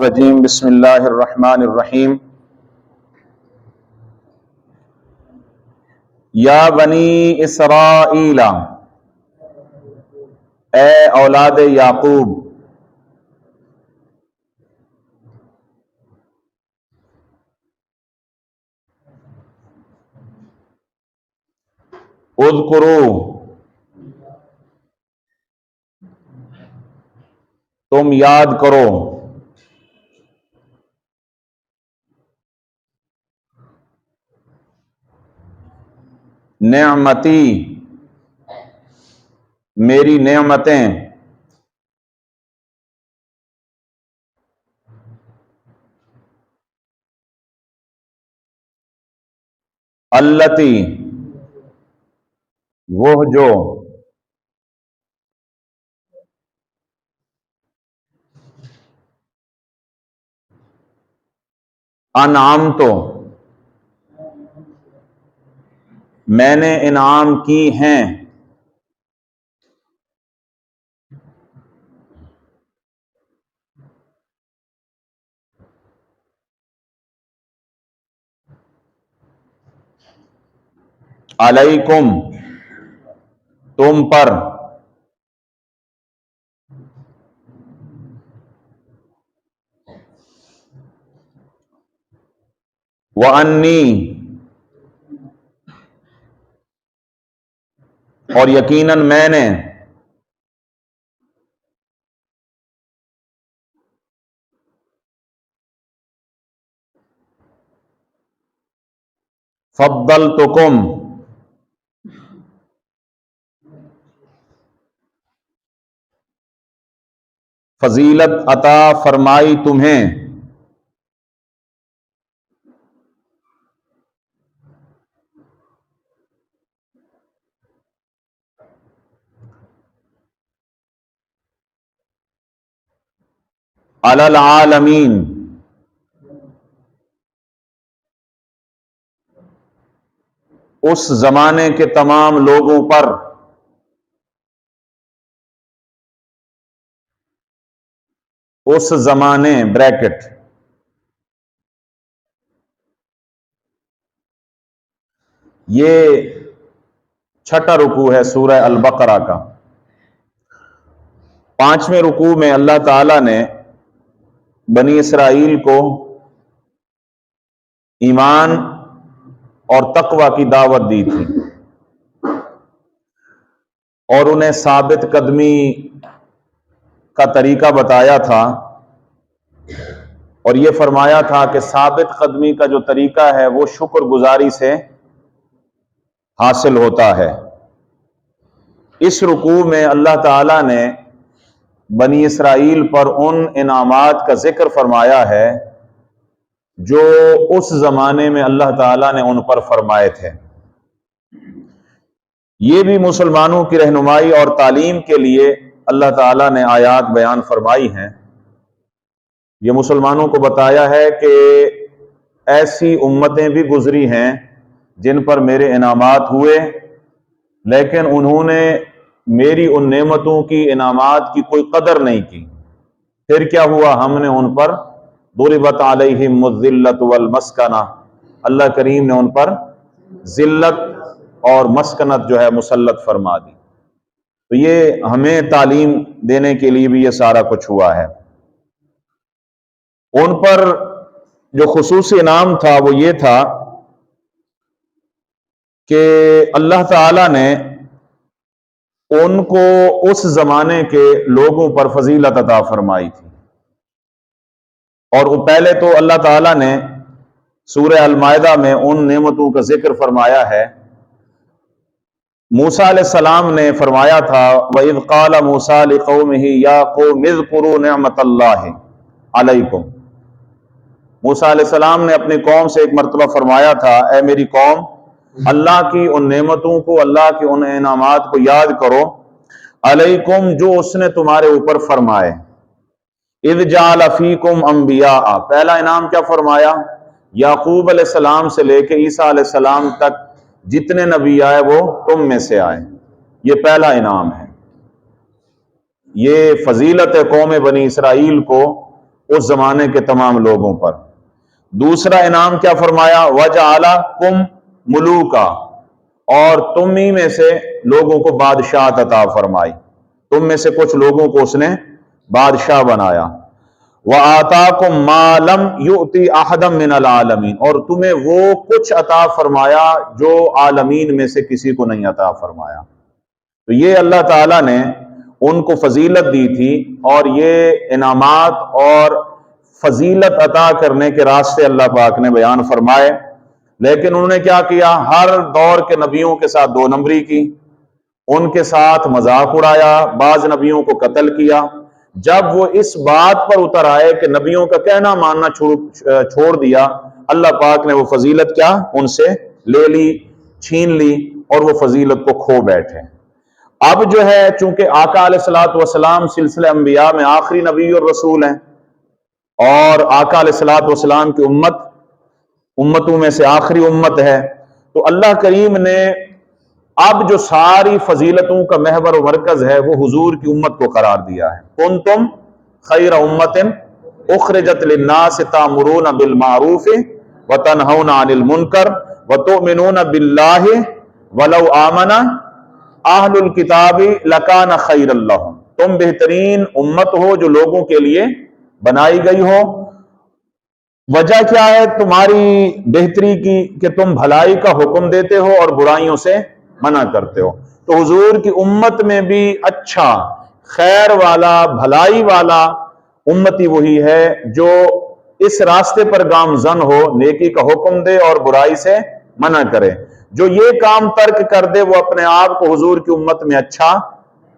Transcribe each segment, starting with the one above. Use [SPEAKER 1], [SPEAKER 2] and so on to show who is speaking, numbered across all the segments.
[SPEAKER 1] الرجیم بسم اللہ الرحمن الرحیم یا بنی اسرائیل، اے اولاد یعقوب، اذکروا، تم یاد کرو، نعمتی، میری نعمتیں، التی، وہ جو، انعمت، میں نے انعام کی ہیں، علیکم، تم پر، وانی، اور یقیناً میں نے، فضلتکم، فضیلت عطا فرمائی تمہیں، علی العالمین، اس زمانے کے تمام لوگوں پر، اس زمانے بریکٹ، یہ چھٹا رکوع ہے سورہ البقرہ کا۔ 5ویں رکوع میں اللہ تعالی نے بنی اسرائیل کو ایمان اور تقوی کی دعوت دی تھی اور انہیں ثابت قدمی کا طریقہ بتایا تھا، اور یہ فرمایا تھا کہ ثابت قدمی کا جو طریقہ ہے وہ شکر گزاری سے حاصل ہوتا ہے۔ اس رکوع میں اللہ تعالیٰ نے بنی اسرائیل پر ان انعامات کا ذکر فرمایا ہے جو اس زمانے میں اللہ تعالیٰ نے ان پر فرمائے تھے۔ یہ بھی مسلمانوں کی رہنمائی اور تعلیم کے لیے اللہ تعالیٰ نے آیات بیان فرمائی ہیں۔ یہ مسلمانوں کو بتایا ہے کہ ایسی امتیں بھی گزری ہیں جن پر میرے انعامات ہوئے، لیکن انہوں نے میری ان نعمتوں کی، انعامات کی کوئی قدر نہیں کی۔ پھر کیا ہوا؟ ہم نے ان پر ضربت علیہم الذلۃ والمسکنہ، اللہ کریم نے ان پر ذلت اور مسکنت جو ہے مسلط فرما دی۔ تو یہ ہمیں تعلیم دینے کے لیے بھی یہ سارا کچھ ہوا ہے۔ ان پر جو خصوصی انعام تھا وہ یہ تھا کہ اللہ تعالی نے ان کو اس زمانے کے لوگوں پر فضیلت عطا فرمائی تھی، اور وہ پہلے تو اللہ تعالیٰ نے سورہ المائدہ میں ان نعمتوں کا ذکر فرمایا ہے۔ موسیٰ علیہ السلام نے فرمایا تھا وَإِذْ قَالَ مُوسَىٰ لِقَوْمِهِ يَا قَوْمِ اذْكُرُوا نِعْمَتَ اللَّهِ عَلَيْكُمْ۔ موسیٰ علیہ السلام نے اپنی قوم سے ایک مرتبہ فرمایا تھا، اے میری قوم، اللہ کی ان نعمتوں کو، اللہ کے ان انعامات کو یاد کرو، علیکم، جو اس نے تمہارے اوپر فرمائے۔ اذ جعل فیکم انبیاء، پہلا انعام کیا فرمایا؟ یعقوب علیہ السلام سے لے کے عیسیٰ علیہ السلام تک جتنے نبی آئے وہ تم میں سے آئے، یہ پہلا انعام ہے۔ یہ فضیلت قوم بنی اسرائیل کو اس زمانے کے تمام لوگوں پر۔ دوسرا انعام کیا فرمایا؟ وَجَعَلَكُمْ مُلُوكًا، اور تم ہی میں سے لوگوں کو بادشاہت عطا فرمائی، تم میں سے کچھ لوگوں کو اس نے بادشاہ بنایا۔ وَآتَاكُمْ مَا لَمْ يُؤْتِ أَحَدًا مِّنَ الْعَالَمِينَ، اور تمہیں وہ کچھ عطا فرمایا جو عالمین میں سے کسی کو نہیں عطا فرمایا۔ تو یہ اللہ تعالیٰ نے ان کو فضیلت دی تھی، اور یہ انعامات اور فضیلت عطا کرنے کے راستے اللہ پاک نے بیان فرمائے، لیکن انہوں نے کیا کیا؟ ہر دور کے نبیوں کے ساتھ دو نمبری کی، ان کے ساتھ مذاق اڑایا، بعض نبیوں کو قتل کیا۔ جب وہ اس بات پر اتر آئے کہ نبیوں کا کہنا ماننا چھوڑ دیا، اللہ پاک نے وہ فضیلت کیا؟ ان سے لے لی، چھین لی، اور وہ فضیلت کو کھو بیٹھے۔ اب جو ہے چونکہ آقا علیہ الصلوۃ والسلام سلسلہ انبیاء میں آخری نبی اور رسول ہیں، اور آقا علیہ الصلوۃ والسلام کی امتوں میں سے آخری امت ہے، تو اللہ کریم نے اب جو ساری فضیلتوں کا محور و مرکز ہے وہ حضور کی امت کو قرار دیا ہے۔ کنتم خیر امت اخرجت للناس تأمرون بالمعروف وتنہون عن المنکر وتؤمنون باللہ ولو آمن اہل الکتاب لکان خیر لہم، تم بہترین امت ہو جو لوگوں کے لیے بنائی گئی ہو۔ وجہ کیا ہے تمہاری بہتری کی؟ کہ تم بھلائی کا حکم دیتے ہو اور برائیوں سے منع کرتے ہو۔ تو حضور کی امت میں بھی اچھا، خیر والا، بھلائی والا امتی وہی ہے جو اس راستے پر گامزن ہو، نیکی کا حکم دے اور برائی سے منع کرے۔ جو یہ کام ترک کر دے وہ اپنے آپ کو حضور کی امت میں اچھا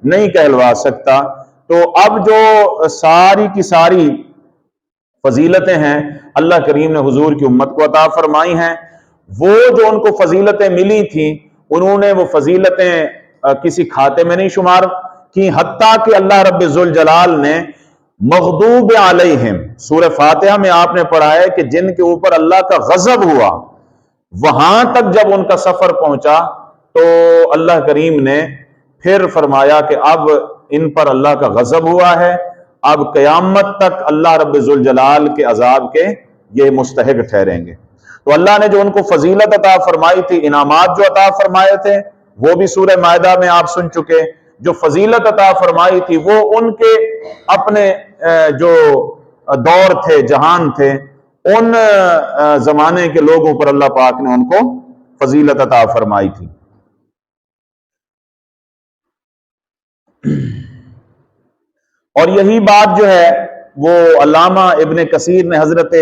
[SPEAKER 1] نہیں کہلوا سکتا۔ تو اب جو ساری کی ساری فضیلتیں ہیں اللہ کریم نے حضور کی امت کو عطا فرمائی ہیں۔ وہ جو ان کو فضیلتیں ملی تھیں انہوں نے وہ فضیلتیں کسی کھاتے میں نہیں شمار کی، حتیٰ کہ اللہ رب ذوالجلال نے مغضوب علیہم، سورہ فاتحہ میں آپ نے پڑھا ہے کہ جن کے اوپر اللہ کا غضب ہوا، وہاں تک جب ان کا سفر پہنچا تو اللہ کریم نے پھر فرمایا کہ اب ان پر اللہ کا غضب ہوا ہے، اب قیامت تک اللہ رب ذوالجلال کے عذاب کے یہ مستحق ٹھہریں گے۔ تو اللہ نے جو ان کو فضیلت عطا فرمائی تھی، انعامات جو عطا فرمائے تھے وہ بھی سورہ مائدہ میں آپ سن چکے۔ جو فضیلت عطا فرمائی تھی وہ ان کے اپنے جو دور تھے، جہان تھے، ان زمانے کے لوگوں پر اللہ پاک نے ان کو فضیلت عطا فرمائی تھی۔ اور یہی بات جو ہے وہ علامہ ابن کثیر نے حضرت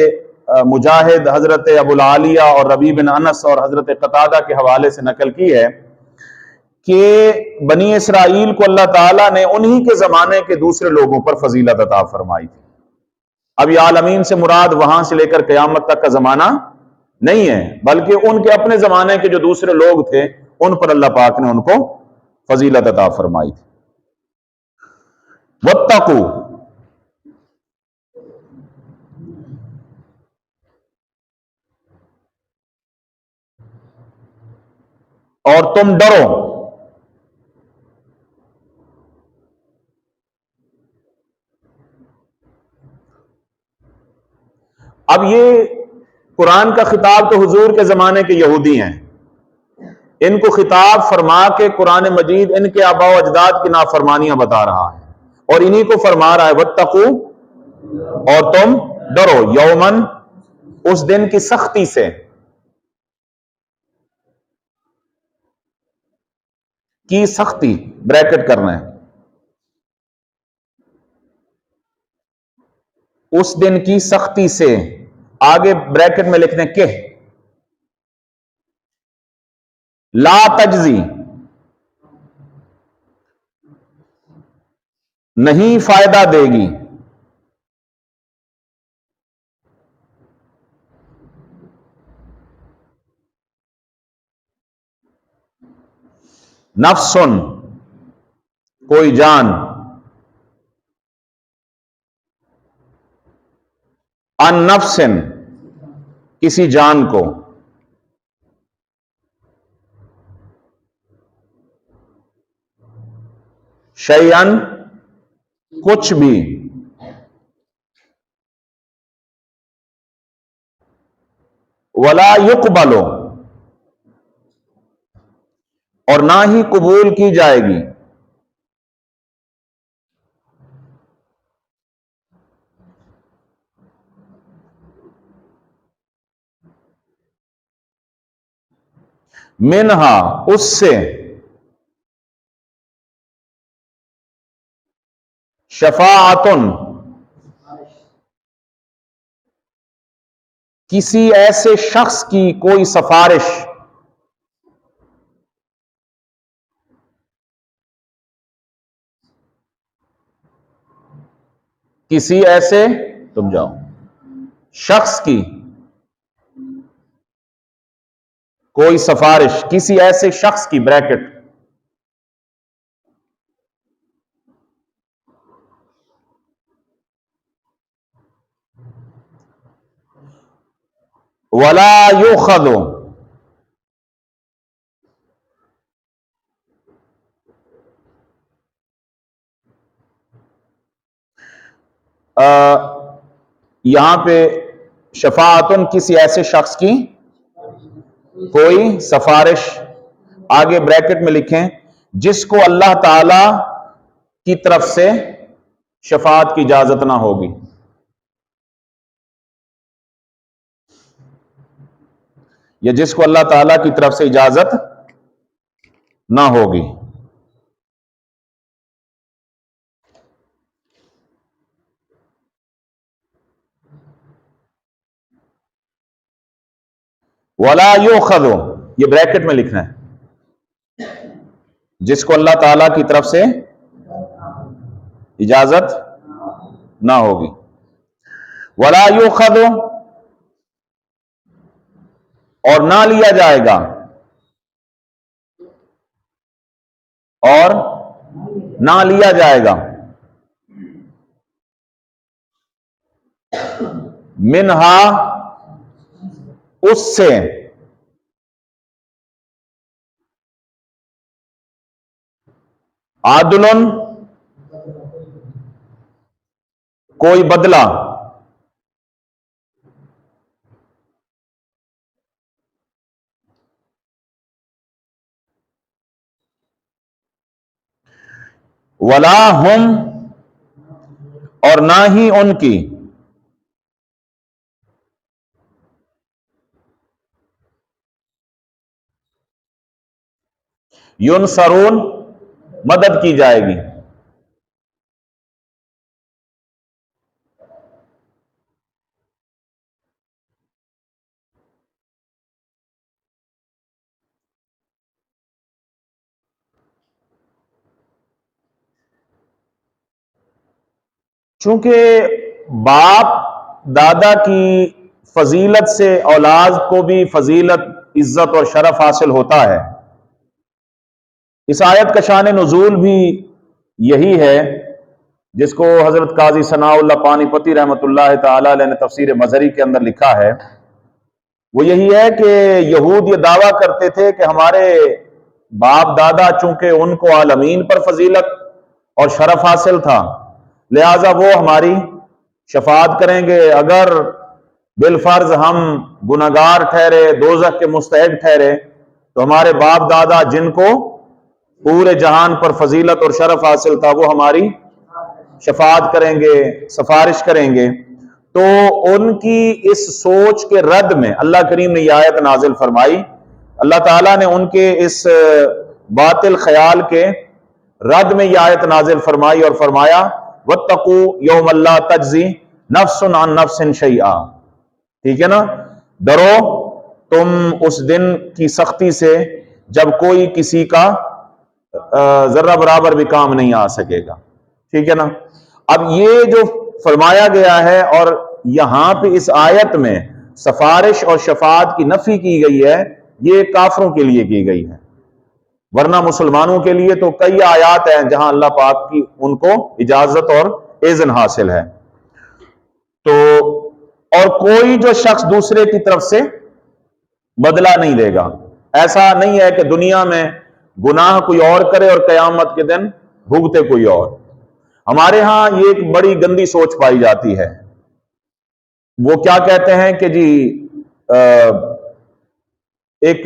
[SPEAKER 1] مجاہد، حضرت ابو العالیہ اور ربیع بن انس اور حضرت قتادہ کے حوالے سے نقل کی ہے کہ بنی اسرائیل کو اللہ تعالیٰ نے انہی کے زمانے کے دوسرے لوگوں پر فضیلت عطا فرمائی تھی۔ اب یہ عالمین سے مراد وہاں سے لے کر قیامت تک کا زمانہ نہیں ہے، بلکہ ان کے اپنے زمانے کے جو دوسرے لوگ تھے ان پر اللہ پاک نے ان کو فضیلت عطا فرمائی تھی۔ واتقوا، اور تم ڈرو، اب یہ قرآن کا خطاب تو حضور کے زمانے کے یہودی ہیں، ان کو خطاب فرما کے قرآن مجید ان کے آباء و اجداد کی نافرمانیاں بتا رہا ہے، اور انہی کو فرما رہا ہے واتقوا، اور تم ڈرو، یومن، اس دن کی سختی سے، کی سختی بریکٹ کرنا ہے، اس دن کی سختی سے، آگے بریکٹ میں لکھنے کہ لا تجزی، نہیں فائدہ دے گی، نفسن، کوئی جان، ان نفسن، کسی جان کو، شیئن، کچھ بھی، ولا یقبل، اور نہ ہی قبول کی جائے گی، منہا، اس سے، شفاعتن، کسی ایسے شخص کی کوئی سفارش، کسی ایسے، تم جاؤ، شخص کی کوئی سفارش، کسی ایسے شخص کی، بریکٹ، ولا یؤخذ، یہاں پہ شفاعتن، کسی ایسے شخص کی کوئی سفارش، آگے بریکٹ میں لکھیں جس کو اللہ تعالی کی طرف سے شفاعت کی اجازت نہ ہوگی، یا جس کو اللہ تعالی کی طرف سے اجازت نہ ہوگی۔ ولا یؤخذ، یہ بریکٹ میں لکھنا ہے، جس کو اللہ تعالی کی طرف سے اجازت نہ ہوگی۔ ولا یؤخذ، اور نہ لیا جائے گا، اور نہ لیا جائے گا، منہا، اس سے، عدل، کوئی بدلہ، ولا ہم، اور نہ ہی ان کی، ینصرون، مدد کی جائے گی۔ چونکہ باپ دادا کی فضیلت سے اولاد کو بھی فضیلت، عزت اور شرف حاصل ہوتا ہے، اس آیت کا شان نزول بھی یہی ہے، جس کو حضرت قاضی ثناء اللہ پانی پتی رحمۃ اللہ تعالی علیہ نے تفسیر مظہری کے اندر لکھا ہے۔ وہ یہی ہے کہ یہود یہ دعویٰ کرتے تھے کہ ہمارے باپ دادا چونکہ ان کو عالمین پر فضیلت اور شرف حاصل تھا، لہذا وہ ہماری شفاعت کریں گے، اگر بالفرض ہم گناہگار ٹھہرے، دوزخ کے مستحق ٹھہرے، تو ہمارے باپ دادا جن کو پورے جہان پر فضیلت اور شرف حاصل تھا وہ ہماری شفاعت کریں گے، سفارش کریں گے۔ تو ان کی اس سوچ کے رد میں اللہ کریم نے یہ آیت نازل فرمائی، اللہ تعالیٰ نے ان کے اس باطل خیال کے رد میں یہ آیت نازل فرمائی اور فرمایا وَاتَّقُوا يَوْمَ لَا تَجْزِي نَفْسٌ عَن نَفْسٍ شَيْئًا، ٹھیک ہے نا، ڈرو تم اس دن کی سختی سے جب کوئی کسی کا ذرہ برابر بھی کام نہیں آ سکے گا، ٹھیک ہے نا۔ اب یہ جو فرمایا گیا ہے اور یہاں پہ اس آیت میں سفارش اور شفاعت کی نفی کی گئی ہے، یہ کافروں کے لیے کی گئی ہے، ورنہ مسلمانوں کے لیے تو کئی آیات ہیں جہاں اللہ پاک کی ان کو اجازت اور اذن حاصل ہے۔ تو اور کوئی جو شخص دوسرے کی طرف سے بدلہ نہیں دے گا، ایسا نہیں ہے کہ دنیا میں گناہ کوئی اور کرے اور قیامت کے دن بھگتے کوئی اور۔ ہمارے ہاں یہ ایک بڑی گندی سوچ پائی جاتی ہے، وہ کیا کہتے ہیں کہ جی ایک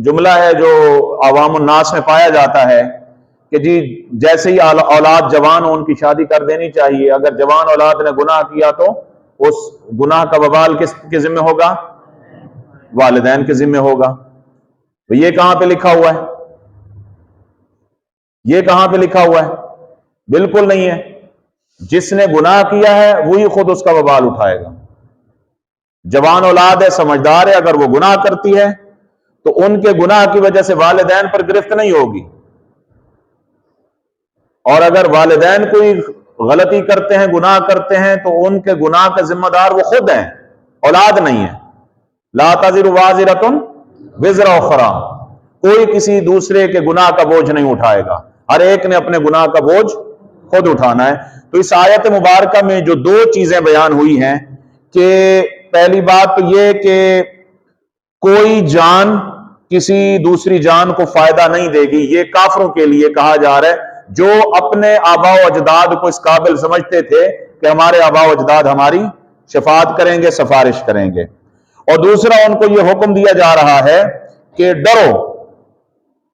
[SPEAKER 1] جملہ ہے جو عوام الناس میں پایا جاتا ہے کہ جی جیسے ہی اولاد جوان ہو ان کی شادی کر دینی چاہیے، اگر جوان اولاد نے گناہ کیا تو اس گناہ کا وبال کس کے ذمہ ہوگا؟ والدین کے ذمہ ہوگا۔ تو یہ کہاں پہ لکھا ہوا ہے؟ یہ کہاں پہ لکھا ہوا ہے؟ بالکل نہیں ہے۔ جس نے گناہ کیا ہے وہی خود اس کا وبال اٹھائے گا۔ جوان اولاد ہے، سمجھدار ہے، اگر وہ گناہ کرتی ہے تو ان کے گناہ کی وجہ سے والدین پر گرفت نہیں ہوگی، اور اگر والدین کوئی غلطی کرتے ہیں، گناہ کرتے ہیں، تو ان کے گناہ کا ذمہ دار وہ خود ہیں، اولاد نہیں ہے۔ لا تزر وازرۃ وزر اخری، کوئی کسی دوسرے کے گناہ کا بوجھ نہیں اٹھائے گا، ہر ایک نے اپنے گناہ کا بوجھ خود اٹھانا ہے۔ تو اس آیت مبارکہ میں جو دو چیزیں بیان ہوئی ہیں کہ پہلی بات تو یہ کہ کوئی جان کسی دوسری جان کو فائدہ نہیں دے گی، یہ کافروں کے لیے کہا جا رہا ہے جو اپنے آباء و اجداد کو اس قابل سمجھتے تھے کہ ہمارے آباء و اجداد ہماری شفاعت کریں گے، سفارش کریں گے۔ اور دوسرا ان کو یہ حکم دیا جا رہا ہے کہ ڈرو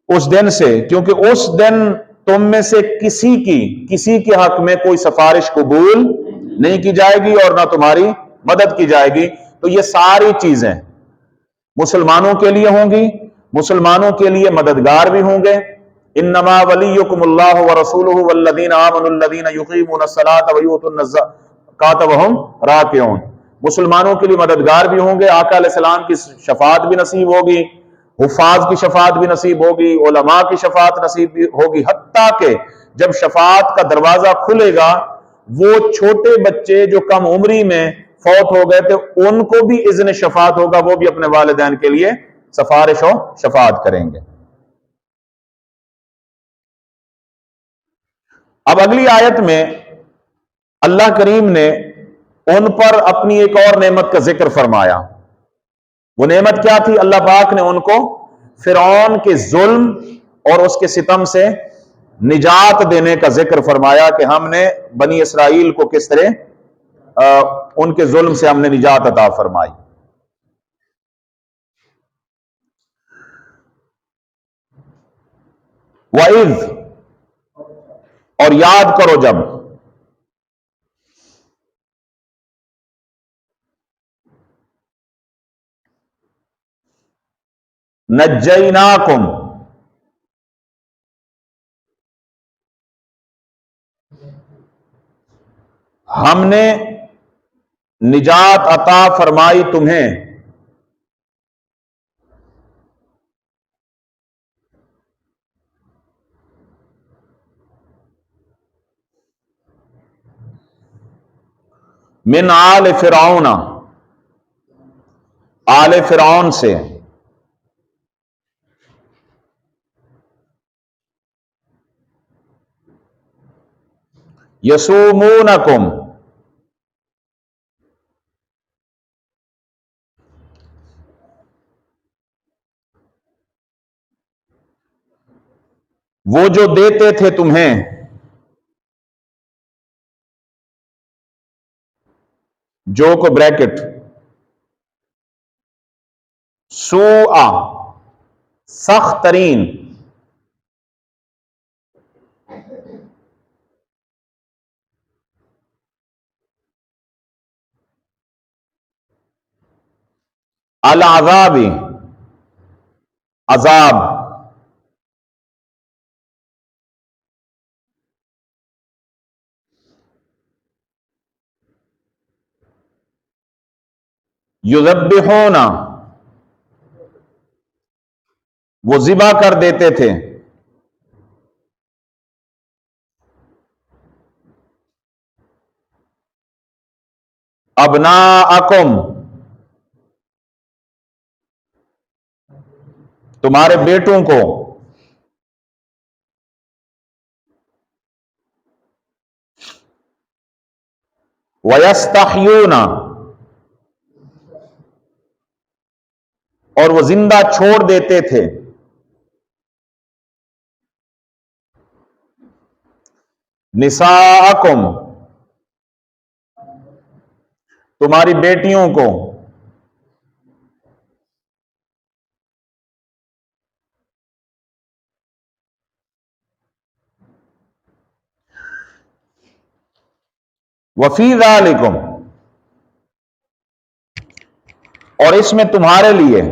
[SPEAKER 1] اس دن سے، کیونکہ اس دن تم میں سے کسی کے حق میں کوئی سفارش قبول نہیں کی جائے گی اور نہ تمہاری مدد کی جائے گی۔ تو یہ ساری چیزیں مسلمانوں کے لیے ہوں گی، مسلمانوں کے لیے مددگار بھی ہوں گے۔ انما ولیکم اللہ ورسولہ والذین آمنوا الذین یقیمون الصلاۃ ویؤتون الزکاۃ وہم راکعون، مسلمانوں کے لیے مددگار بھی ہوں گے، آقا علیہ السلام کی شفاعت بھی نصیب ہوگی، حفاظ کی شفاعت بھی نصیب ہوگی، علماء کی شفاعت نصیب بھی ہوگی، حتیٰ کہ جب شفاعت کا دروازہ کھلے گا وہ چھوٹے بچے جو کم عمری میں فوت ہو گئے تھے ان کو بھی اذن شفاعت ہوگا، وہ بھی اپنے والدین کے لیے سفارش و شفاعت کریں گے۔ اب اگلی آیت میں اللہ کریم نے ان پر اپنی ایک اور نعمت کا ذکر فرمایا۔ وہ نعمت کیا تھی؟ اللہ پاک نے ان کو فرعون کے ظلم اور اس کے ستم سے نجات دینے کا ذکر فرمایا کہ ہم نے بنی اسرائیل کو کس طرح ان کے ظلم سے ہم نے نجات عطا فرمائی۔ وَإِذْ، اور یاد کرو جب، نجیناکم، ہم نے نجات عطا فرمائی تمہیں، من آل فرعون، آل فرعون سے، یسومونکم، وہ جو دیتے تھے تمہیں، جو کو بریکٹ، سوء، سخت ترین، العذاب، عذاب، یذبحون، وہ ذبح کر دیتے تھے، ابناءکم، تمہارے بیٹوں کو، ویستحیون، اور وہ زندہ چھوڑ دیتے تھے، نساءکم، تمہاری بیٹیوں کو، وفی ذالکم، اور اس میں تمہارے لیے،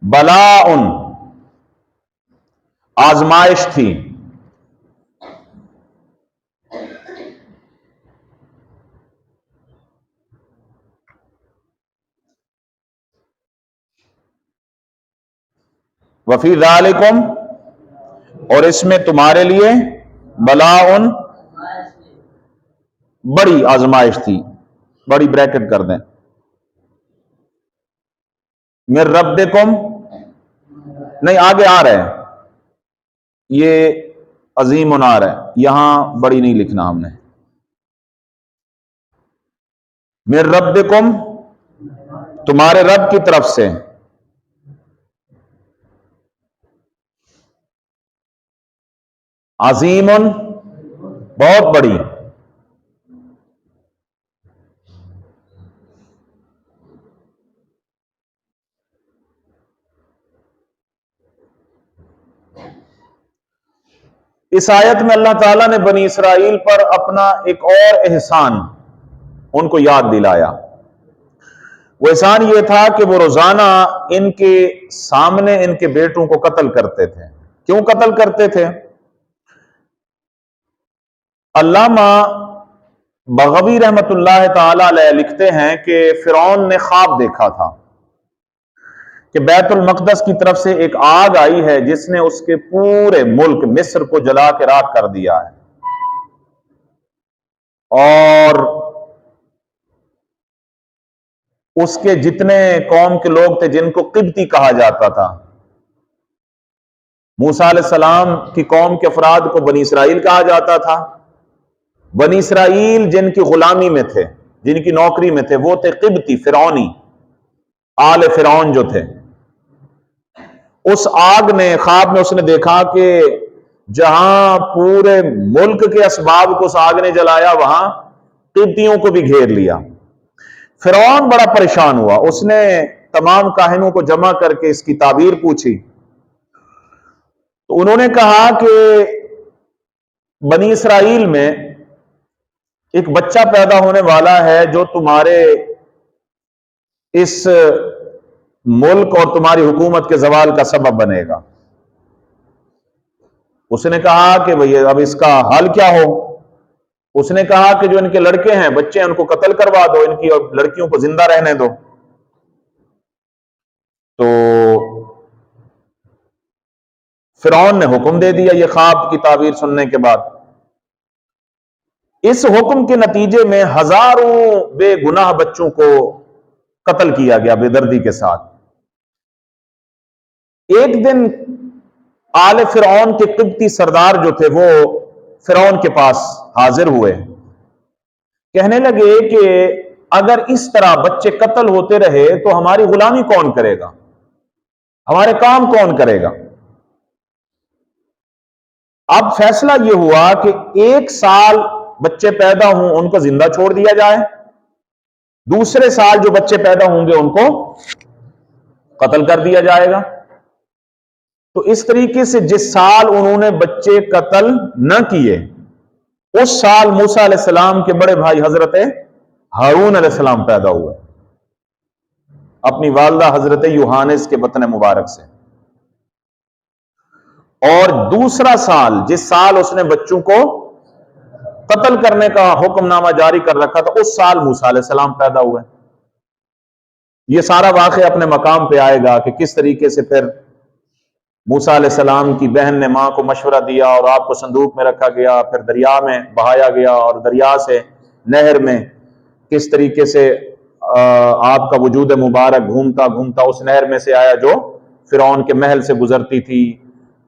[SPEAKER 1] بلاء، آزمائش تھی، وفی ذالکم، اور اس میں تمہارے لیے، بلاء، بڑی آزمائش تھی، بڑی بریکٹ کر دیں، من ربکم، نہیں آگے آ رہے ہیں، یہ عظیم آ رہا ہے، یہاں بڑی نہیں لکھنا ہم نے، من ربکم، تمہارے رب کی طرف سے، عظیم، بہت بڑی، اس آیت میں اللہ تعالیٰ نے بنی اسرائیل پر اپنا ایک اور احسان ان کو یاد دلایا۔ وہ احسان یہ تھا کہ وہ روزانہ ان کے سامنے ان کے بیٹوں کو قتل کرتے تھے۔ کیوں قتل کرتے تھے؟ علامہ بغوی رحمت اللہ تعالی علیہ لکھتے ہیں کہ فرعون نے خواب دیکھا تھا کہ بیت المقدس کی طرف سے ایک آگ آئی ہے جس نے اس کے پورے ملک مصر کو جلا کے راکھ کر دیا ہے، اور اس کے جتنے قوم کے لوگ تھے جن کو قبطی کہا جاتا تھا، موسیٰ علیہ السلام کی قوم کے افراد کو بنی اسرائیل کہا جاتا تھا۔ بنی اسرائیل جن کی غلامی میں تھے، جن کی نوکری میں تھے، وہ تھے قبطی، فرعونی، آل فرعون جو تھے۔ اس آگ نے، خواب میں اس نے دیکھا کہ جہاں پورے ملک کے اسباب کو اس آگ نے جلایا، وہاں قبطیوں کو بھی گھیر لیا۔ فرعون بڑا پریشان ہوا، اس نے تمام کاہنوں کو جمع کر کے اس کی تعبیر پوچھی، تو انہوں نے کہا کہ بنی اسرائیل میں ایک بچہ پیدا ہونے والا ہے جو تمہارے اس ملک اور تمہاری حکومت کے زوال کا سبب بنے گا۔ اس نے کہا کہ بھئی اب اس کا حل کیا ہو؟ اس نے کہا کہ جو ان کے لڑکے ہیں، بچے ہیں، ان کو قتل کروا دو، ان کی لڑکیوں کو زندہ رہنے دو۔ تو فرعون نے حکم دے دیا یہ خواب کی تعبیر سننے کے بعد۔ اس حکم کے نتیجے میں ہزاروں بے گناہ بچوں کو قتل کیا گیا بے دردی کے ساتھ۔ ایک دن آل فرعون کے قبطی سردار جو تھے وہ فرعون کے پاس حاضر ہوئے، کہنے لگے کہ اگر اس طرح بچے قتل ہوتے رہے تو ہماری غلامی کون کرے گا، ہمارے کام کون کرے گا؟ اب فیصلہ یہ ہوا کہ 1 سال بچے پیدا ہوں ان کو زندہ چھوڑ دیا جائے، دوسرے سال جو بچے پیدا ہوں گے ان کو قتل کر دیا جائے گا۔ تو اس طریقے سے جس سال انہوں نے بچے قتل نہ کیے، اس سال موسیٰ علیہ السلام کے بڑے بھائی حضرت ہارون علیہ السلام پیدا ہوئے اپنی والدہ حضرت یوحانس کے بطن مبارک سے۔ اور دوسرا سال، جس سال اس نے بچوں کو قتل کرنے کا حکم نامہ جاری کر رکھا تھا، اس سال موسیٰ علیہ السلام پیدا ہوئے۔ یہ سارا واقعہ اپنے مقام پہ آئے گا کہ کس طریقے سے پھر موسیٰ علیہ السلام کی بہن نے ماں کو مشورہ دیا اور آپ کو صندوق میں رکھا گیا، پھر دریا میں بہایا گیا، اور دریا سے نہر میں کس طریقے سے آپ کا وجود مبارک گھومتا گھومتا اس نہر میں سے آیا جو فرعون کے محل سے گزرتی تھی،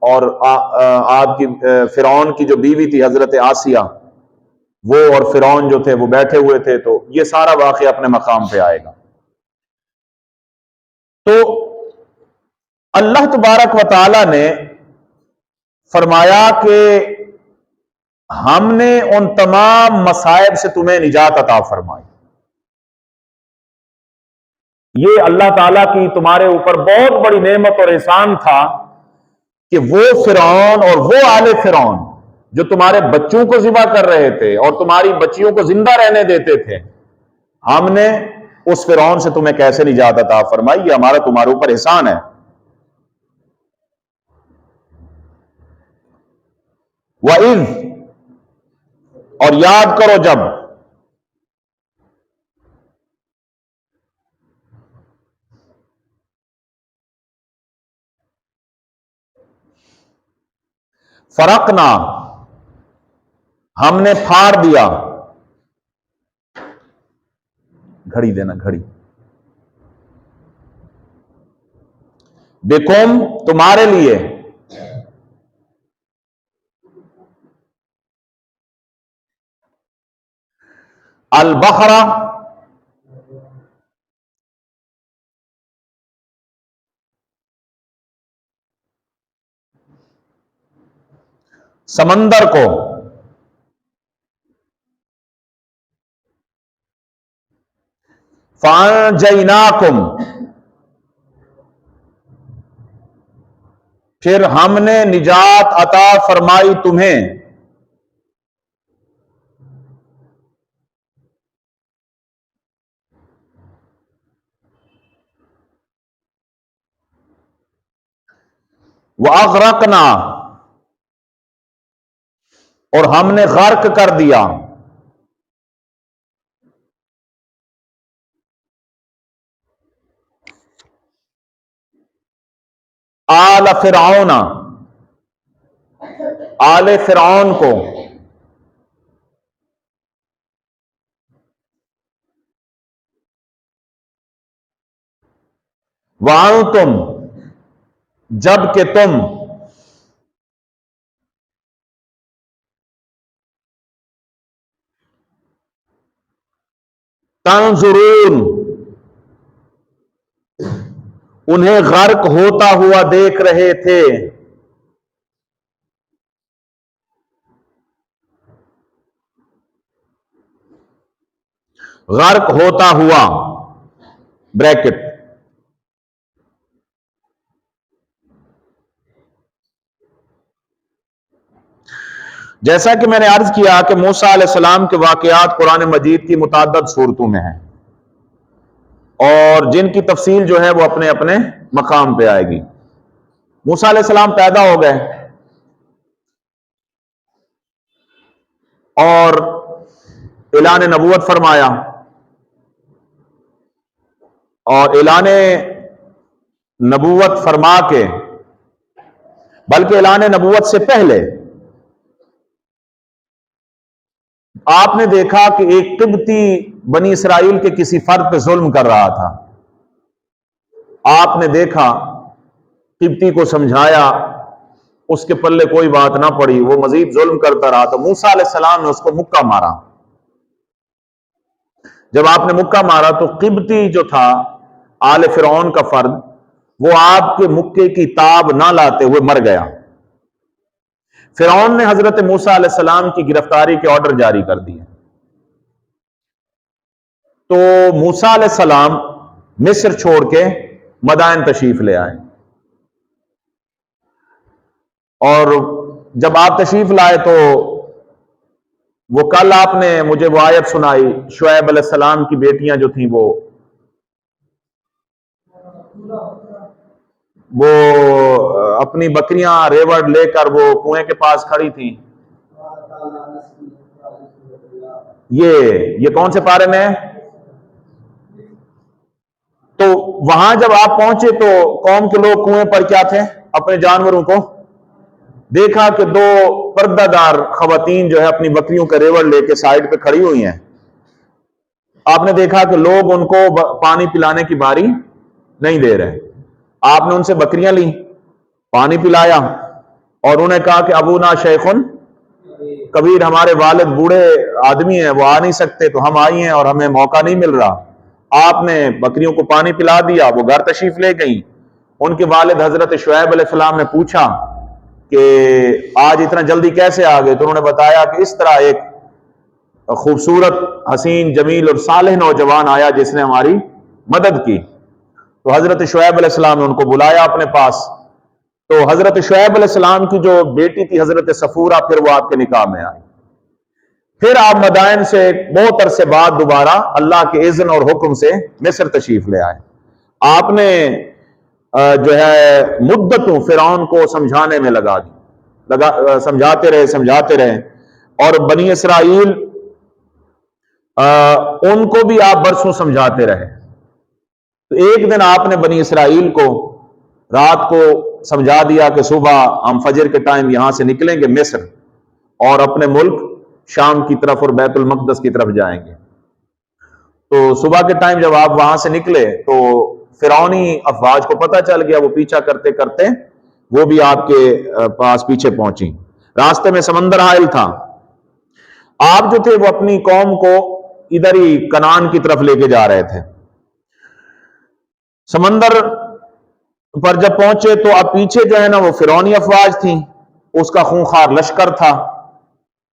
[SPEAKER 1] اور آپ کی فرعون کی جو بیوی تھی حضرت آسیہ، وہ اور فرعون جو تھے وہ بیٹھے ہوئے تھے۔ تو یہ سارا واقعہ اپنے مقام پہ آئے گا۔ تو اللہ تبارک و تعالی نے فرمایا کہ ہم نے ان تمام مصائب سے تمہیں نجات عطا فرمائی۔ یہ اللہ تعالیٰ کی تمہارے اوپر بہت بڑی نعمت اور احسان تھا کہ وہ فرعون اور وہ آل فرعون جو تمہارے بچوں کو ذبح کر رہے تھے اور تمہاری بچیوں کو زندہ رہنے دیتے تھے، ہم نے اس فرعون سے تمہیں کیسے نجات عطا فرمائی، یہ ہمارا تمہارے اوپر احسان ہے۔ وَإِذْ، اور یاد کرو جب، فرقنا، ہم نے پھاڑ دیا، گھڑی دینا گھڑی، بکم، تمہارے لیے، البحرہ، سمندر کو، فَأَنجَيْنَاكُمْ، پھر ہم نے نجات عطا فرمائی تمہیں، وَأَغْرَقْنَا، اور ہم نے غرق کر دیا، آل فرعون، آل فرعون کو، وَأَنْتُمْ، جب کہ تم، تنظرون، انہیں غرق ہوتا ہوا دیکھ رہے تھے، غرق ہوتا ہوا، بریکٹ۔ جیسا کہ میں نے عرض کیا کہ موسیٰ علیہ السلام کے واقعات قرآن مجید کی متعدد صورتوں میں ہیں، اور جن کی تفصیل جو ہے وہ اپنے اپنے مقام پہ آئے گی۔ موسیٰ علیہ السلام پیدا ہو گئے اور اعلان نبوت فرمایا، اور اعلان نبوت فرما کے، بلکہ اعلان نبوت سے پہلے آپ نے دیکھا کہ ایک قبطی بنی اسرائیل کے کسی فرد پہ ظلم کر رہا تھا۔ آپ نے دیکھا، قبطی کو سمجھایا، اس کے پلے کوئی بات نہ پڑی، وہ مزید ظلم کرتا رہا، تو موسیٰ علیہ السلام نے اس کو مکہ مارا۔ جب آپ نے مکہ مارا تو قبطی جو تھا آل فرعون کا فرد، وہ آپ کے مکے کی تاب نہ لاتے ہوئے مر گیا۔ فرعون نے حضرت موسیٰ علیہ السلام کی گرفتاری کے آرڈر جاری کر دیے، تو موسیٰ علیہ السلام مصر چھوڑ کے مدائن تشریف لے آئے، اور جب آپ تشریف لائے تو وہ کل آپ نے مجھے وہ آیت سنائی، شعیب علیہ السلام کی بیٹیاں جو تھیں وہ اپنی بکریاں ریوڑ لے کر وہ کنویں کے پاس کھڑی تھیں۔ یہ کون سے پارے میں ہے؟ تو وہاں جب آپ پہنچے تو قوم کے لوگ کنویں پر کیا تھے؟ اپنے جانوروں کو دیکھا کہ دو پردہ دار خواتین جو ہے اپنی بکریوں کا ریوڑ لے کے سائڈ پہ کھڑی ہوئی ہیں۔ آپ نے دیکھا کہ لوگ ان کو پانی پلانے کی باری نہیں دے رہے، آپ نے ان سے بکریاں لی، پانی پلایا، اور انہیں کہا کہ ابونا شیخن کبیر، ہمارے والد بوڑھے آدمی ہیں، وہ آ نہیں سکتے، تو ہم آئی ہیں اور ہمیں موقع نہیں مل رہا۔ آپ نے بکریوں کو پانی پلا دیا، وہ گھر تشریف لے گئیں۔ ان کے والد حضرت شعیب علیہ السلام نے پوچھا کہ آج اتنا جلدی کیسے آ گئے؟ تو انہوں نے بتایا کہ اس طرح ایک خوبصورت، حسین، جمیل اور صالح نوجوان آیا جس نے ہماری مدد کی، تو حضرت شعیب علیہ السلام نے ان کو بلایا اپنے پاس. تو حضرت شعیب علیہ السلام کی جو بیٹی تھی حضرت صفورہ، پھر وہ آپ کے نکاح میں آئی. پھر آپ مدائن سے بہت عرصے بعد دوبارہ اللہ کے اذن اور حکم سے مصر تشریف لے آئے. آپ نے جو ہے مدتوں فرعون کو سمجھانے میں سمجھاتے رہے اور بنی اسرائیل ان کو بھی آپ برسوں سمجھاتے رہے. تو ایک دن آپ نے بنی اسرائیل کو رات کو سمجھا دیا کہ صبح ہم فجر کے ٹائم یہاں سے نکلیں گے مصر اور اپنے ملک شام کی طرف اور بیت المقدس کی طرف جائیں گے. تو صبح کے ٹائم جب آپ وہاں سے نکلے تو فرعونی افواج کو پتہ چل گیا، وہ پیچھا کرتے کرتے وہ بھی آپ کے پاس پیچھے پہنچی. راستے میں سمندر حائل تھا. آپ جو تھے وہ اپنی قوم کو ادھر ہی کنعان کی طرف لے کے جا رہے تھے. سمندر پر جب پہنچے تو اب پیچھے جو ہے نا وہ فرعونی افواج تھیں، اس کا خونخوار لشکر تھا.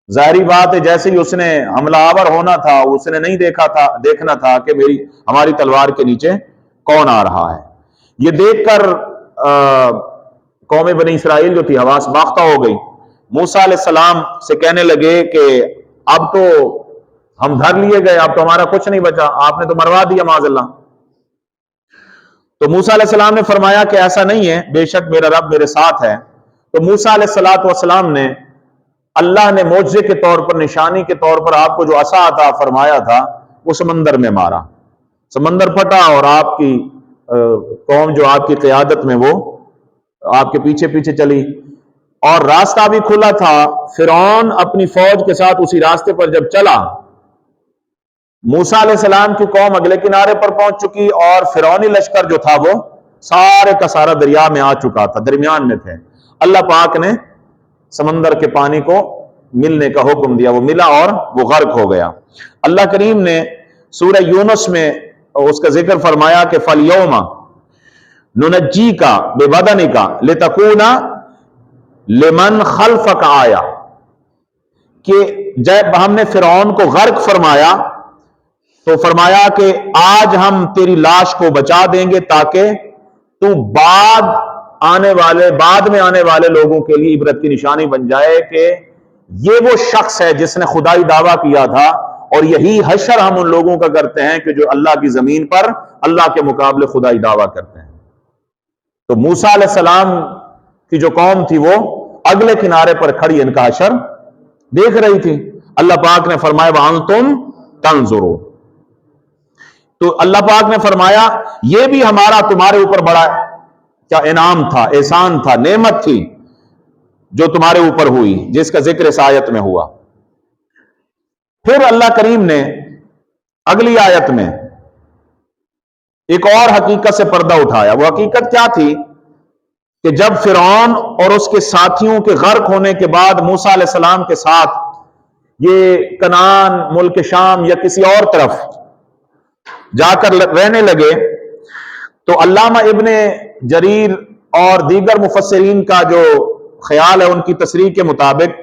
[SPEAKER 1] ظاہری بات ہے جیسے ہی اس نے حملہ آور ہونا تھا اس نے نہیں دیکھنا تھا کہ ہماری تلوار کے نیچے کون آ رہا ہے. یہ دیکھ کر قوم بنی اسرائیل جو تھی حواس باختہ ہو گئی. موسیٰ علیہ السلام سے کہنے لگے کہ اب تو ہم دھر لیے گئے، اب تو ہمارا کچھ نہیں بچا، آپ نے تو مروا دیا معاذ اللہ. تو موسیٰ علیہ السلام نے فرمایا کہ ایسا نہیں ہے، بے شک میرا رب میرے ساتھ ہے. تو موسیٰ علیہ السلام نے اللہ نے معجزے کے طور پر، نشانی کے طور پر آپ کو جو عصا عطا فرمایا تھا وہ سمندر میں مارا. سمندر پھٹا اور آپ کی قوم جو آپ کی قیادت میں وہ آپ کے پیچھے پیچھے چلی اور راستہ بھی کھلا تھا. فرعون اپنی فوج کے ساتھ اسی راستے پر جب چلا، موسیٰ علیہ السلام کی قوم اگلے کنارے پر پہنچ چکی اور فرعونی لشکر جو تھا وہ سارے کا سارا دریا میں آ چکا تھا، درمیان میں تھے. اللہ پاک نے سمندر کے پانی کو ملنے کا حکم دیا، وہ ملا اور وہ غرق ہو گیا. اللہ کریم نے سورہ یونس میں اس کا ذکر فرمایا کہ فَالْيَوْمَ نُنَجِّيكَ بِبَدَنِكَ لِتَكُونَ لِمَنْ خَلْفَكَ آیَةً، کہ جب ہم نے فرعون کو غرق فرمایا تو فرمایا کہ آج ہم تیری لاش کو بچا دیں گے تاکہ تو بعد میں آنے والے لوگوں کے لیے عبرت کی نشانی بن جائے کہ یہ وہ شخص ہے جس نے خدائی دعویٰ کیا تھا. اور یہی حشر ہم ان لوگوں کا کرتے ہیں کہ جو اللہ کی زمین پر اللہ کے مقابلے خدائی دعویٰ کرتے ہیں. تو موسیٰ علیہ السلام کی جو قوم تھی وہ اگلے کنارے پر کھڑی ان کا حشر دیکھ رہی تھی. اللہ پاک نے فرمایا وَأَنْتُمْ تَنْظُرُونَ. تو اللہ پاک نے فرمایا یہ بھی ہمارا تمہارے اوپر بڑا کیا انعام تھا، احسان تھا، نعمت تھی جو تمہارے اوپر ہوئی، جس کا ذکر اس آیت میں ہوا. پھر اللہ کریم نے اگلی آیت میں ایک اور حقیقت سے پردہ اٹھایا. وہ حقیقت کیا تھی کہ جب فرعون اور اس کے ساتھیوں کے غرق ہونے کے بعد موسیٰ علیہ السلام کے ساتھ یہ کنعان، ملک شام یا کسی اور طرف جا کر رہنے لگے تو علامہ ابن جریر اور دیگر مفسرین کا جو خیال ہے ان کی تصریح کے مطابق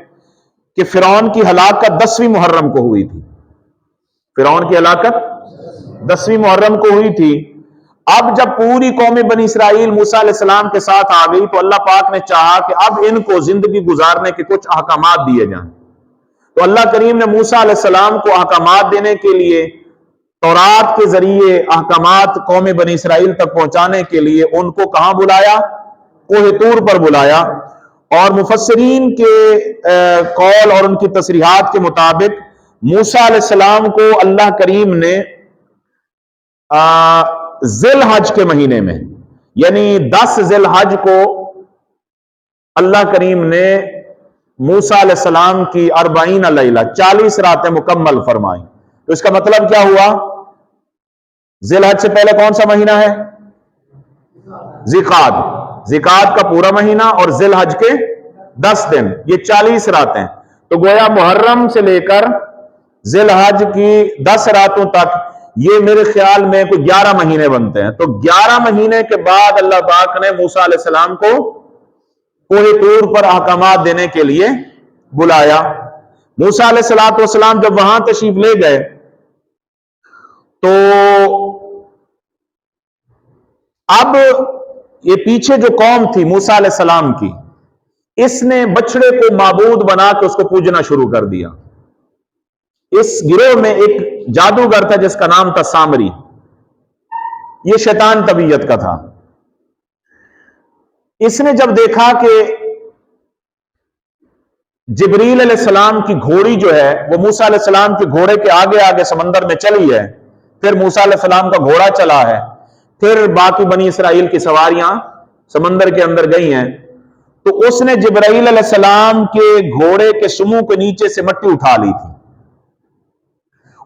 [SPEAKER 1] کہ فرعون کی ہلاکت 10ویں محرم کو ہوئی تھی. فرعون کی ہلاکت 10ویں محرم کو ہوئی تھی. اب جب پوری قوم بنی اسرائیل موسیٰ علیہ السلام کے ساتھ آ گئی تو اللہ پاک نے چاہا کہ اب ان کو زندگی گزارنے کے کچھ احکامات دیے جائیں. تو اللہ کریم نے موسیٰ علیہ السلام کو احکامات دینے کے لیے تورات کے ذریعے احکامات قوم بنی اسرائیل تک پہنچانے کے لیے ان کو کہاں بلایا؟ کوہ طور پر بلایا. اور مفسرین کے قول اور ان کی تصریحات کے مطابق موسیٰ علیہ السلام کو اللہ کریم نے ذی الحج کے مہینے میں یعنی 10 ذی الحج کو اللہ کریم نے موسیٰ علیہ السلام کی 40 لیلہ 40 راتیں مکمل فرمائیں. تو اس کا مطلب کیا ہوا؟ ذی الحج سے پہلے کون سا مہینہ ہے؟ ذی-قعدہ کا پورا مہینہ اور ذی الحج کے 10 دن، یہ 40 راتیں. تو گویا محرم سے لے کر ذی الحج کی 10 راتوں تک یہ میرے خیال میں کوئی 11 مہینے بنتے ہیں. تو 11 مہینے کے بعد اللہ پاک نے موسیٰ علیہ السلام کو کوہ طور پر احکامات دینے کے لیے بلایا. موسیٰ علیہ السلام جب وہاں تشریف لے گئے تو اب یہ پیچھے جو قوم تھی موسیٰ علیہ السلام کی، اس نے بچڑے کو معبود بنا کے اس کو پوجنا شروع کر دیا۔ اس گروہ میں ایک جادوگر تھا جس کا نام تھا سامری، یہ شیطان طبیعت کا تھا۔ اس نے جب دیکھا کہ جبریل علیہ السلام کی گھوڑی جو ہے وہ موسیٰ علیہ السلام کے گھوڑے کے آگے آگے سمندر میں چلی ہے، پھر موسیٰ علیہ السلام کا گھوڑا چلا ہے، پھر باقی بنی اسرائیل کی سواریاں سمندر کے اندر گئی ہیں، تو اس نے جبرائیل علیہ السلام کے گھوڑے کے سموں کے نیچے سے مٹی اٹھا لی تھی،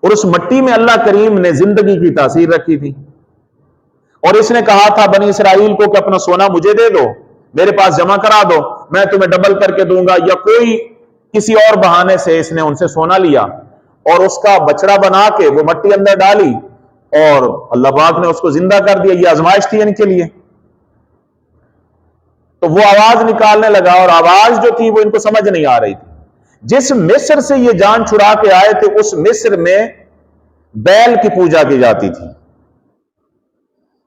[SPEAKER 1] اور اس مٹی میں اللہ کریم نے زندگی کی تاثیر رکھی تھی، اور اس نے کہا تھا بنی اسرائیل کو کہ اپنا سونا مجھے دے دو، میرے پاس جمع کرا دو، میں تمہیں ڈبل کر کے دوں گا، یا کوئی کسی اور بہانے سے اس نے ان سے سونا لیا اور اس کا بچڑا بنا کے وہ مٹی اندر ڈالی، اور اللہ پاک نے اس کو زندہ کر دیا۔ یہ آزمائش تھی ان کے لیے۔ تو وہ آواز نکالنے لگا، اور آواز جو تھی وہ ان کو سمجھ نہیں آ رہی تھی۔ جس مصر سے یہ جان چھڑا کے آئے تھے اس مصر میں بیل کی پوجا کی جاتی تھی۔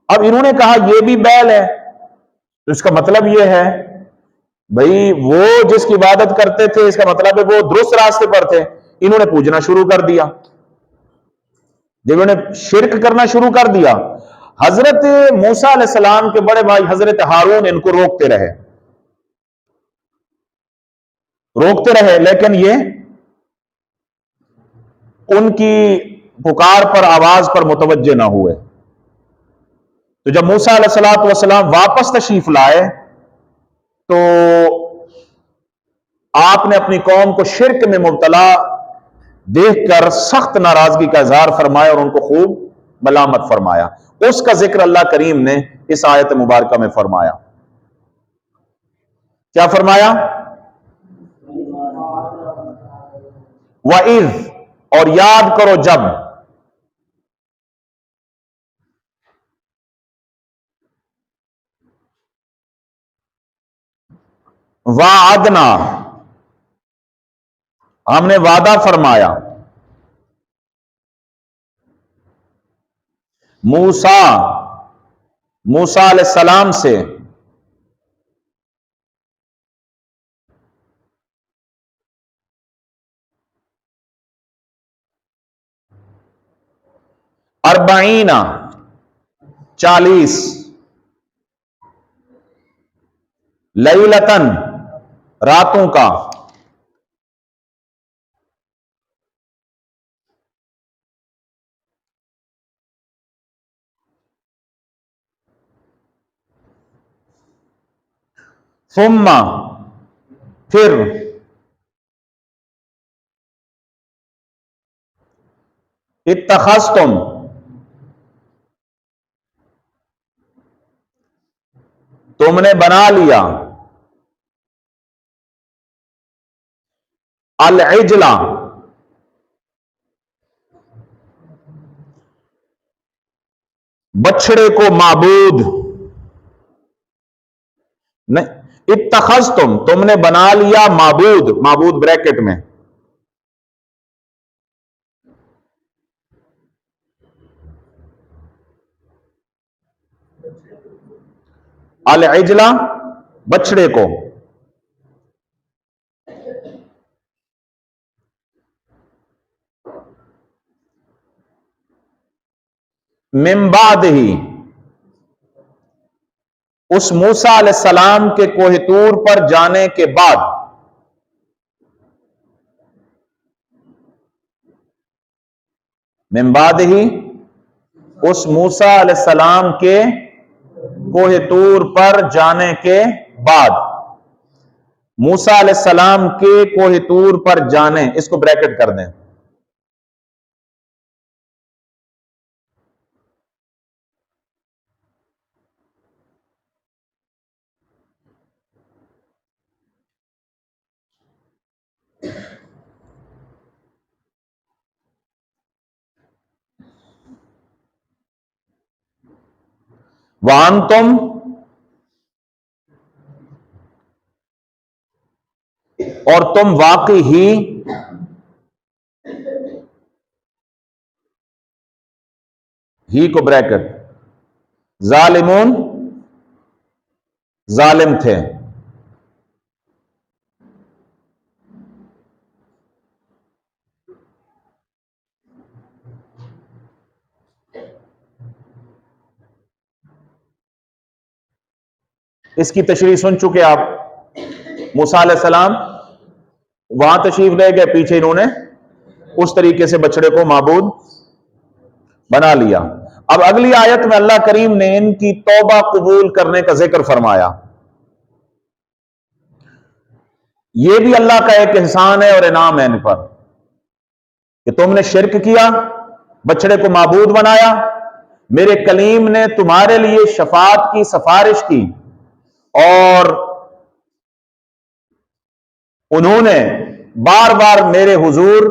[SPEAKER 1] اب انہوں نے کہا یہ بھی بیل ہے، تو اس کا مطلب یہ ہے بھئی وہ جس کی عبادت کرتے تھے اس کا مطلب ہے وہ درست راستے پر تھے، انہوں نے پوجنا شروع کر دیا۔ جب انہوں نے شرک کرنا شروع کر دیا، حضرت موسیٰ علیہ السلام کے بڑے بھائی حضرت ہارون ان کو روکتے رہے، لیکن یہ ان کی پکار پر آواز پر متوجہ نہ ہوئے۔ تو جب موسیٰ علیہ السلام واپس تشریف لائے تو آپ نے اپنی قوم کو شرک میں مبتلا دیکھ کر سخت ناراضگی کا اظہار فرمایا اور ان کو خوب ملامت فرمایا۔ اس کا ذکر اللہ کریم نے اس آیت مبارکہ میں فرمایا۔ کیا فرمایا؟ وَإِذْ، اور یاد کرو جب، وَعَدْنَا، ہم نے وعدہ فرمایا، موسیٰ علیہ السلام سے، اربعین، 40، لیلتن، راتوں کا، ثم، پھر، اتخذتم، تم نے بنا لیا، العجلہ، بچڑے کو معبود، نہیں، اتخذتم، تم نے بنا لیا، معبود بریکٹ میں، العجلہ، بچڑے کو، من بعدہ، اس موسیٰ علیہ السلام کے کوہ طور پر جانے کے بعد، من بعدہ، اس موسیٰ علیہ السلام کے کوہ طور پر جانے کے بعد، موسیٰ علیہ السلام کے کوہ طور پر جانے، اس کو بریکٹ کر دیں، وَأَنْتُمْ، اور تم واقعی ہی کو بریکٹ، ظالمون ظالم تھے. اس کی تشریح سن چکے آپ. موسیٰ علیہ السلام وہاں تشریف لے گئے، پیچھے انہوں نے اس طریقے سے بچڑے کو معبود بنا لیا. اب اگلی آیت میں اللہ کریم نے ان کی توبہ قبول کرنے کا ذکر فرمایا. یہ بھی اللہ کا ایک احسان ہے اور انعام ہے ان پر کہ تم نے شرک کیا، بچڑے کو معبود بنایا، میرے کلیم نے تمہارے لیے شفاعت کی، سفارش کی، اور انہوں نے بار بار میرے حضور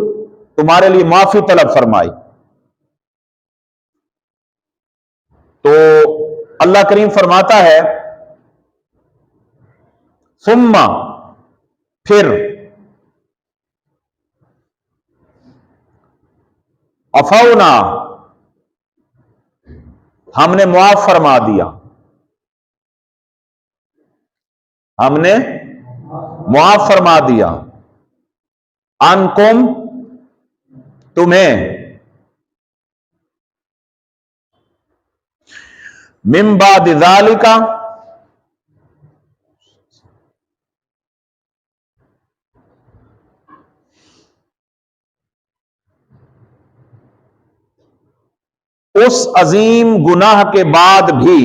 [SPEAKER 1] تمہارے لیے معافی طلب فرمائی. تو اللہ کریم فرماتا ہے ثم، پھر، عفونا، ہم نے معاف فرما دیا، ہم نے معاف فرما دیا، عنکم، تمہیں، من بعد ذالک، اس عظیم گناہ کے بعد بھی.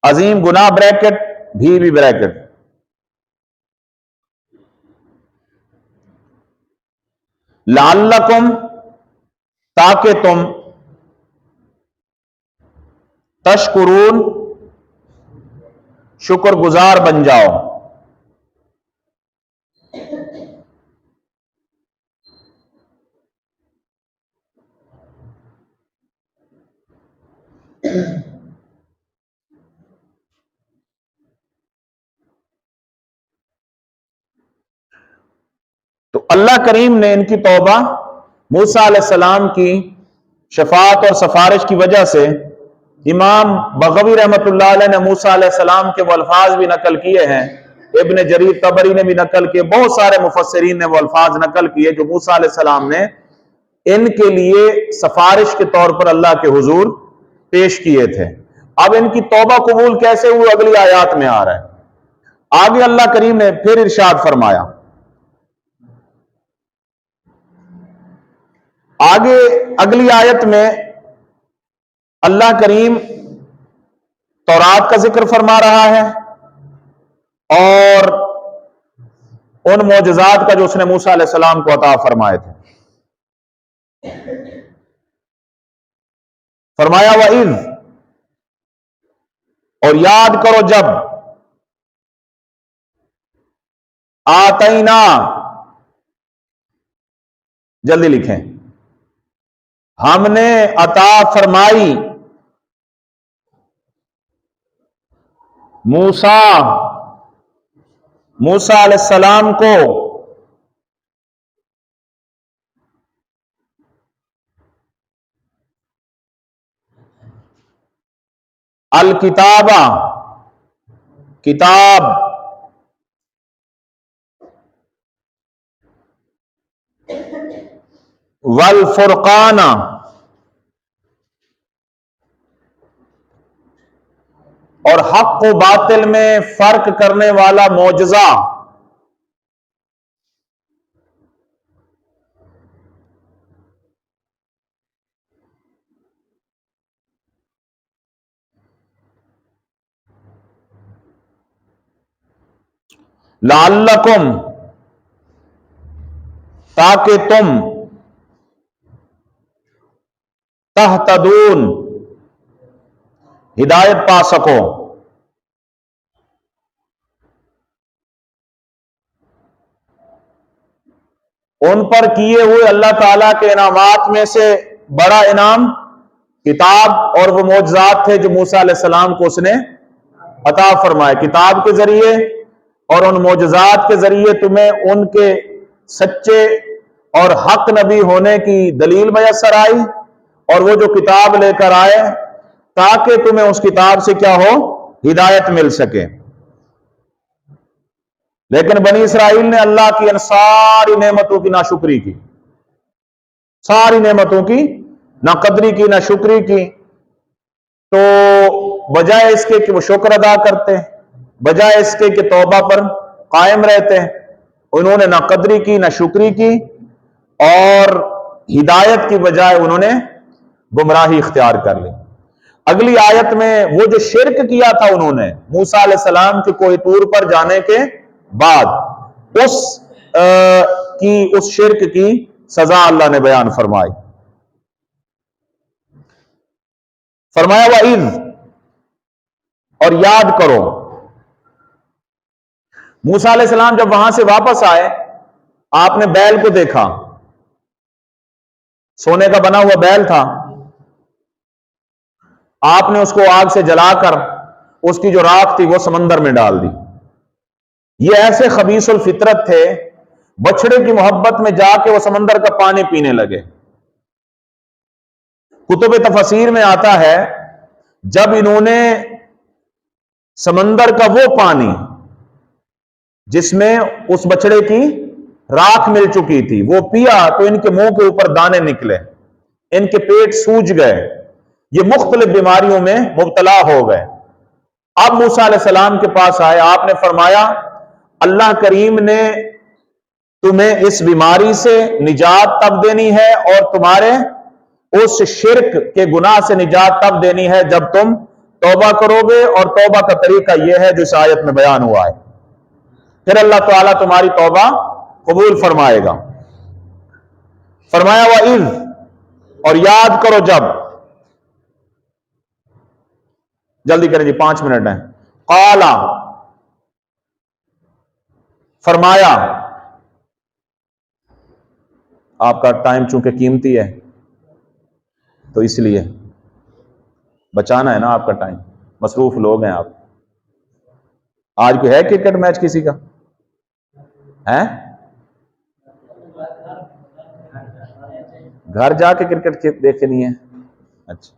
[SPEAKER 1] عظیم گناہ بریکٹ، بھی بریکٹ، لعلکم، تاکہ تم، تشکرون، شکر گزار بن جاؤ. تو اللہ کریم نے ان کی توبہ موسیٰ علیہ السلام کی شفاعت اور سفارش کی وجہ سے، امام بغوی رحمۃ اللہ علیہ نے موسیٰ علیہ السلام کے وہ الفاظ بھی نقل کیے ہیں، ابن جریر طبری نے بھی نقل کیے، بہت سارے مفسرین نے وہ الفاظ نقل کیے جو موسیٰ علیہ السلام نے ان کے لیے سفارش کے طور پر اللہ کے حضور پیش کیے تھے. اب ان کی توبہ قبول کیسے ہوئی اگلی آیات میں آ رہا ہے. آگے اللہ کریم نے پھر ارشاد فرمایا، آگے اگلی آیت میں اللہ کریم تورات کا ذکر فرما رہا ہے اور ان معجزات کا جو اس نے موسیٰ علیہ السلام کو عطا فرمائے تھے. فرمایا وَإِذْ، اور یاد کرو جب، آتینا، جلدی لکھیں، ہم نے عطا فرمائی، موسیٰ علیہ السلام کو، الکتاب، کتاب، والفرقان، اور حق و باطل میں فرق کرنے والا معجزہ. لعلکم، تاکہ تم، تہتدون، ہدایت پا سکو. ان پر کیے ہوئے اللہ تعالیٰ کے انعامات میں سے بڑا انعام کتاب اور وہ معجزات تھے جو موسیٰ علیہ السلام کو اس نے عطا فرمائے. کتاب کے ذریعے اور ان معجزات کے ذریعے تمہیں ان کے سچے اور حق نبی ہونے کی دلیل میسر آئی اور وہ جو کتاب لے کر آئے تاکہ تمہیں اس کتاب سے کیا ہو؟ ہدایت مل سکے. لیکن بنی اسرائیل نے اللہ کی ان ساری نعمتوں کی ناشکری کی، ساری نعمتوں کی نہ قدری کی نہ شکری کی. تو بجائے اس کے کہ وہ شکر ادا کرتے، بجائے اس کے کہ توبہ پر قائم رہتے، انہوں نے نہ قدری کی نہ شکری کی، اور ہدایت کی بجائے انہوں نے گمراہی اختیار کر لی. اگلی آیت میں وہ جو شرک کیا تھا انہوں نے موسیٰ علیہ السلام کے کوہ طور پر جانے کے بعد، اس شرک کی سزا اللہ نے بیان فرمائی. فرمایا وَإِذْ، اور یاد کرو. موسیٰ علیہ السلام جب وہاں سے واپس آئے، آپ نے بیل کو دیکھا، سونے کا بنا ہوا بیل تھا. آپ نے اس کو آگ سے جلا کر اس کی جو راکھ تھی وہ سمندر میں ڈال دی. یہ ایسے خبیث الفطرت تھے، بچڑے کی محبت میں جا کے وہ سمندر کا پانی پینے لگے. کتب تفسیر میں آتا ہے جب انہوں نے سمندر کا وہ پانی جس میں اس بچڑے کی راکھ مل چکی تھی وہ پیا تو ان کے منہ کے اوپر دانے نکلے، ان کے پیٹ سوج گئے، یہ مختلف بیماریوں میں مبتلا ہو گئے. اب موسیٰ علیہ السلام کے پاس آئے، آپ نے فرمایا اللہ کریم نے تمہیں اس بیماری سے نجات تب دینی ہے اور تمہارے اس شرک کے گناہ سے نجات تب دینی ہے جب تم توبہ کرو گے، اور توبہ کا طریقہ یہ ہے جو اس آیت میں بیان ہوا ہے. پھر اللہ تعالیٰ تمہاری توبہ قبول فرمائے گا. فرمایا وَإِذْ، اور یاد کرو جب، جلدی کریں جی 5 منٹ ہیں. قالا، فرمایا. آپ کا ٹائم چونکہ قیمتی ہے تو اس لیے بچانا ہے نا آپ کا ٹائم، مصروف لوگ ہیں آپ. آج کوئی ہے کرکٹ میچ کسی کا ہے؟ گھر جا کے کرکٹ دیکھنی ہے؟ اچھا.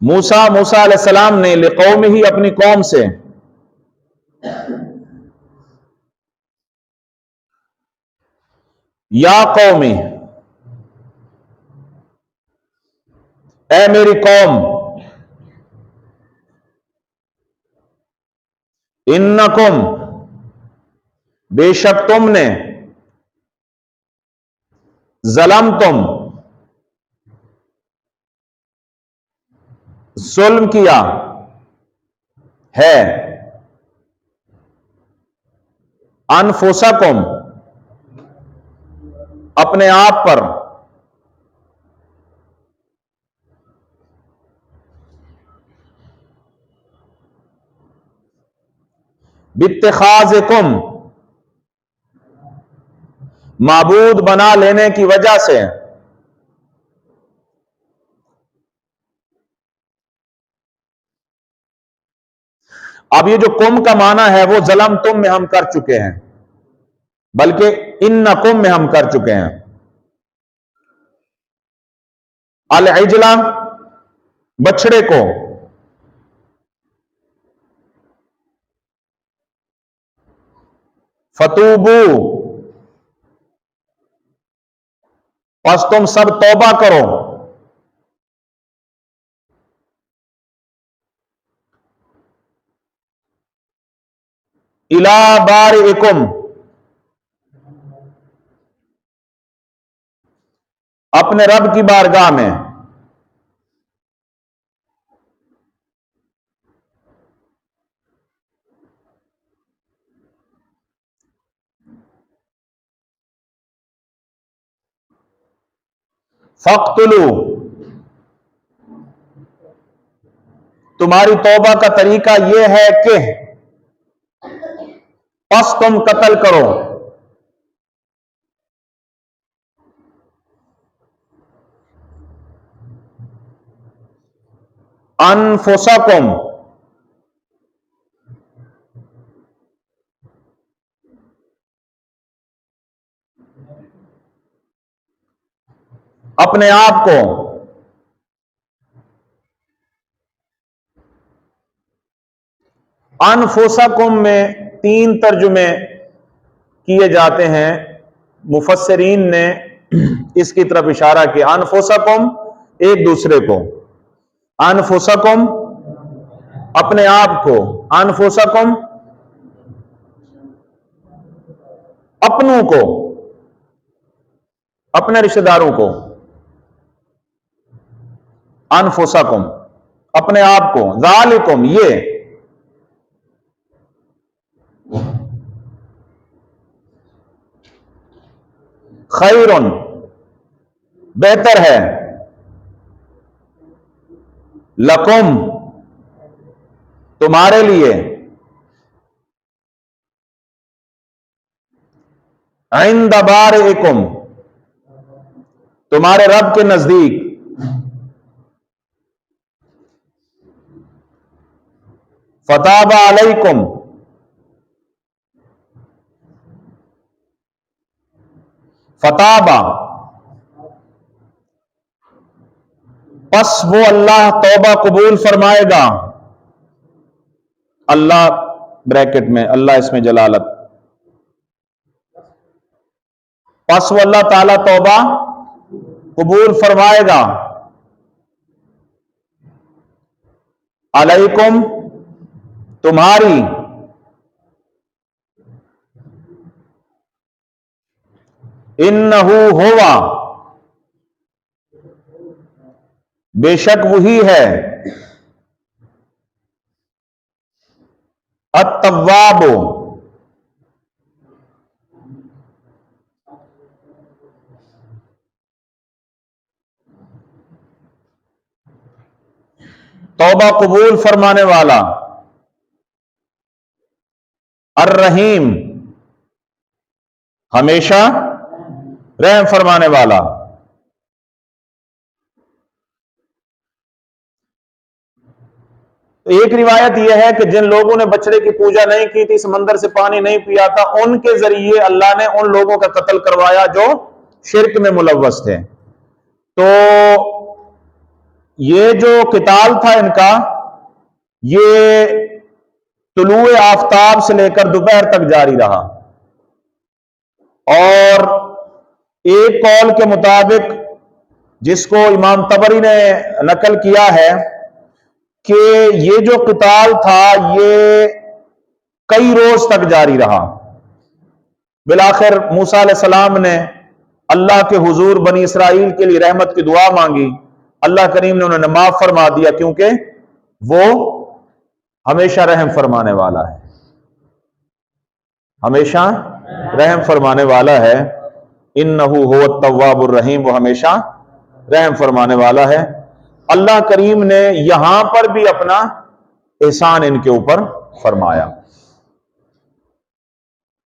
[SPEAKER 1] موسیٰ علیہ السلام نے لقوم ہی، اپنی قوم سے، یا قومی، اے میری قوم، انکم، بے شک تم نے، ظلمتم، ظلم کیا ہے، انفسکم، اپنے آپ پر، باتخاذکم، معبود بنا لینے کی وجہ سے، اب یہ جو کم کا معنی ہے وہ ظلم تم میں ہم کر چکے ہیں، بلکہ انکم میں ہم کر چکے ہیں. العجلہ، بچڑے کو، فتوبو، پس تم سب توبہ کرو، الی بارئکم، اپنے رب کی بارگاہ میں، فاقتلوا، تمہاری توبہ کا طریقہ یہ ہے کہ پس تم قتل کرو، انفسکم، اپنے آپ کو انفسکم میں 3 ترجمے کیے جاتے ہیں، مفسرین نے اس کی طرف اشارہ کیا، انفسکم ایک دوسرے کو، انفسکم اپنے آپ کو، انفسکم اپنوں کو، اپنے رشتہ داروں کو، انفسکم اپنے آپ کو، ذالکم یہ، خیرن بہتر ہے، لکم تمہارے لیے، عند بارئکم تمہارے رب کے نزدیک، فتاب علیکم فتابہ پس وہ اللہ توبہ قبول فرمائے گا، اللہ بریکٹ میں اللہ اس میں جلالت، پس وہ اللہ تعالی توبہ قبول فرمائے گا، علیکم تمہاری، انہو ہوا بے شک وہی ہے، التواب توبہ قبول فرمانے والا، الرحیم ہمیشہ رحم فرمانے والا۔ ایک روایت یہ ہے کہ جن لوگوں نے بچڑے کی پوجا نہیں کی تھی، سمندر سے پانی نہیں پیا تھا، ان کے ذریعے اللہ نے ان لوگوں کا قتل کروایا جو شرک میں ملوث تھے۔ تو یہ جو قتال تھا ان کا، یہ طلوع آفتاب سے لے کر دوپہر تک جاری رہا، اور ایک قول کے مطابق جس کو امام طبری نے نقل کیا ہے کہ یہ جو قتال تھا یہ کئی روز تک جاری رہا۔ بالآخر موسیٰ علیہ السلام نے اللہ کے حضور بنی اسرائیل کے لیے رحمت کی دعا مانگی، اللہ کریم نے انہوں نے معاف فرما دیا، کیونکہ وہ ہمیشہ رحم فرمانے والا ہے، ہمیشہ رحم فرمانے والا ہے۔ انہو هو التواب الرحیم، وہ ہمیشہ رحم فرمانے والا ہے۔ اللہ کریم نے یہاں پر بھی اپنا احسان ان کے اوپر فرمایا۔